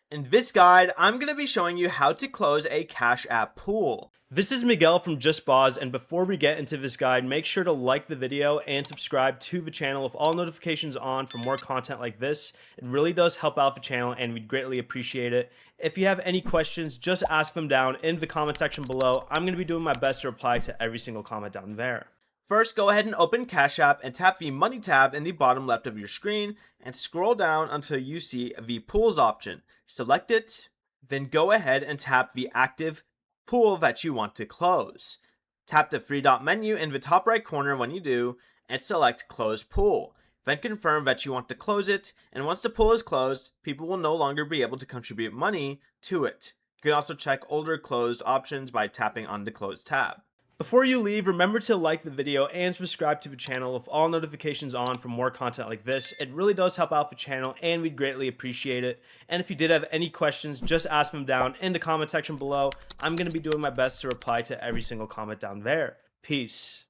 In this guide, I'm going to be showing you how to close a Cash App pool. This is Miguel from JustBoz, and before we get into this guide, make sure to like the video and subscribe to the channel with all notifications on for more content like this. It really does help out the channel and we'd greatly appreciate it. If you have any questions, just ask them down in the comment section below. I'm going to be doing my best to reply to every single comment down there. First, go ahead and open Cash App and tap the Money tab in the bottom left of your screen and scroll down until you see the Pools option. Select it, then go ahead and tap the active pool that you want to close. Tap the three dot menu in the top right corner when you do and select Close Pool. Then confirm that you want to close it, and once the pool is closed, people will no longer be able to contribute money to it. You can also check older closed options by tapping on the Close tab. Before you leave, remember to like the video and subscribe to the channel with all notifications on for more content like this. It really does help out the channel and we'd greatly appreciate it. And if you did have any questions, just ask them down in the comment section below. I'm going to be doing my best to reply to every single comment down there. Peace.